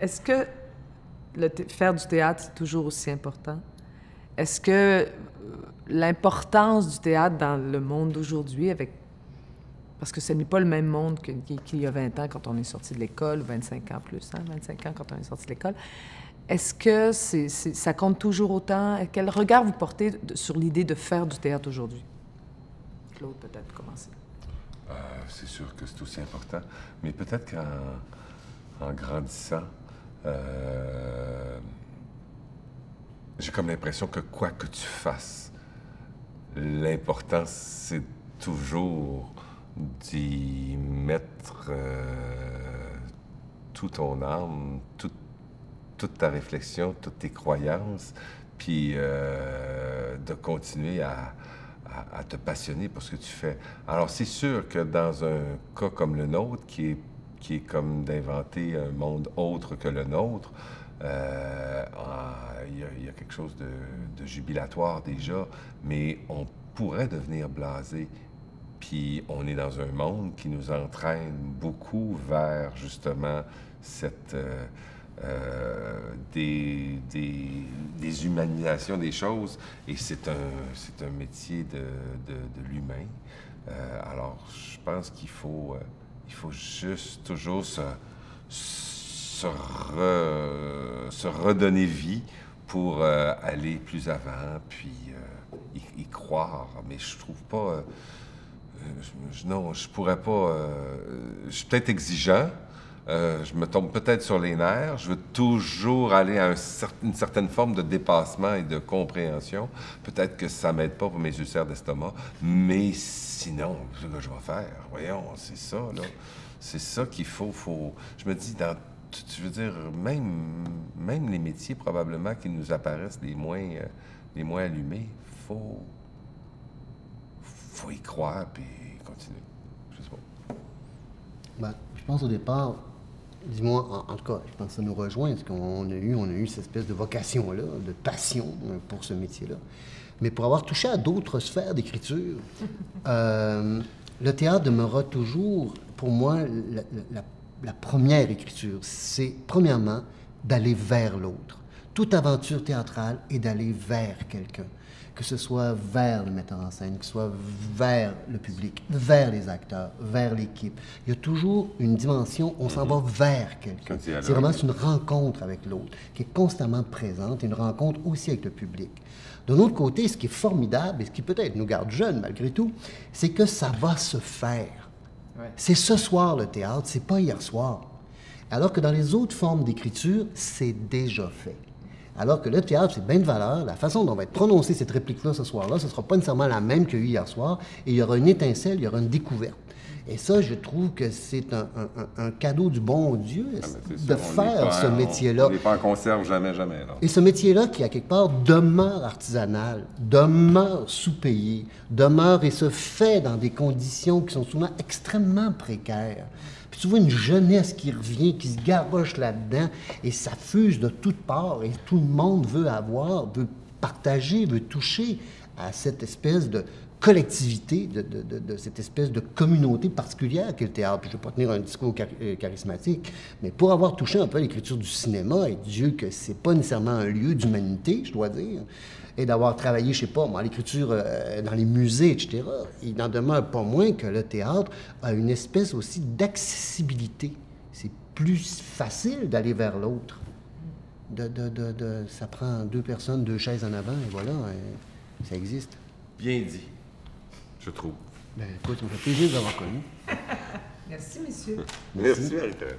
Est-ce que faire du théâtre, c'est toujours aussi important? Est-ce que l'importance du théâtre dans le monde d'aujourd'hui, parce que ce n'est pas le même monde qu'il y a 20 ans quand on est sorti de l'école, ou 25 ans plus, hein, 25 ans quand on est sorti de l'école, est-ce que ça compte toujours autant? Quel regard vous portez sur l'idée de faire du théâtre aujourd'hui? Claude, peut-être commencer. C'est sûr que c'est aussi important, mais peut-être qu'en grandissant, j'ai comme l'impression que quoi que tu fasses, l'important, c'est toujours d'y mettre tout ton âme, toute ta réflexion, toutes tes croyances, puis de continuer à te passionner pour ce que tu fais. Alors, c'est sûr que dans un cas comme le nôtre, qui est comme d'inventer un monde autre que le nôtre, il y a quelque chose de jubilatoire déjà, mais on pourrait devenir blasé. Puis on est dans un monde qui nous entraîne beaucoup vers justement cette déshumanisation des choses, et c'est un métier de l'humain. Alors, je pense qu'il faut juste toujours se redonner vie pour aller plus avant, puis y croire. Mais je trouve pas... non, je pourrais pas... je suis peut-être exigeant, je me tombe peut-être sur les nerfs, je veux toujours aller à une certaine forme de dépassement et de compréhension. Peut-être que ça m'aide pas pour mes ulcères d'estomac, mais sinon, c'est ce que je vais faire. Voyons, c'est ça, là. C'est ça qu'il faut... Je me dis, je veux dire, même les métiers probablement qui nous apparaissent les moins allumés, faut y croire puis continuer. Je sais pas. Ben, je pense au départ, dis-moi, en tout cas, je pense que ça nous rejoint, parce qu'on a eu cette espèce de vocation-là, de passion pour ce métier-là. Mais pour avoir touché à d'autres sphères d'écriture, le théâtre demeurera toujours, pour moi, la première écriture. C'est, premièrement, d'aller vers l'autre. Toute aventure théâtrale est d'aller vers quelqu'un. Que ce soit vers le metteur en scène, que ce soit vers le public, vers les acteurs, vers l'équipe. Il y a toujours une dimension, on s'en va vers quelqu'un. C'est vraiment une rencontre avec l'autre qui est constamment présente, une rencontre aussi avec le public. D'un autre côté, ce qui est formidable et ce qui peut-être nous garde jeunes malgré tout, c'est que ça va se faire. Ouais. C'est ce soir le théâtre, c'est pas hier soir. Alors que dans les autres formes d'écriture, c'est déjà fait. Alors que le théâtre, c'est bien de valeur. La façon dont on va être prononcée cette réplique-là ce soir-là, ce ne sera pas nécessairement la même qu'il y a eu hier soir. Et il y aura une étincelle, il y aura une découverte. Et ça, je trouve que c'est un cadeau du bon Dieu de faire ce métier-là. On n'est pas en conserve jamais, jamais. Là. Et ce métier-là, qui, à quelque part, demeure artisanal, demeure sous-payé, demeure et se fait dans des conditions qui sont souvent extrêmement précaires. Puis tu vois une jeunesse qui revient, qui se garoche là-dedans, et ça fuse de toutes parts, et tout le monde veut veut partager, veut toucher à cette espèce de collectivité, de cette espèce de communauté particulière qu'est le théâtre. Puis je ne vais pas tenir un discours charismatique, mais pour avoir touché un peu à l'écriture du cinéma, et Dieu que c'est pas nécessairement un lieu d'humanité, je dois dire, et d'avoir travaillé, je sais pas, moi, l'écriture dans les musées, etc., il n'en demeure pas moins que le théâtre a une espèce aussi d'accessibilité. C'est plus facile d'aller vers l'autre. Ça prend 2 personnes, 2 chaises en avant, et voilà, ça existe. Bien dit, je trouve. Ben, écoute, ça me fait plaisir de l'avoir connu. Merci, messieurs. Merci, Marie-Thérèse.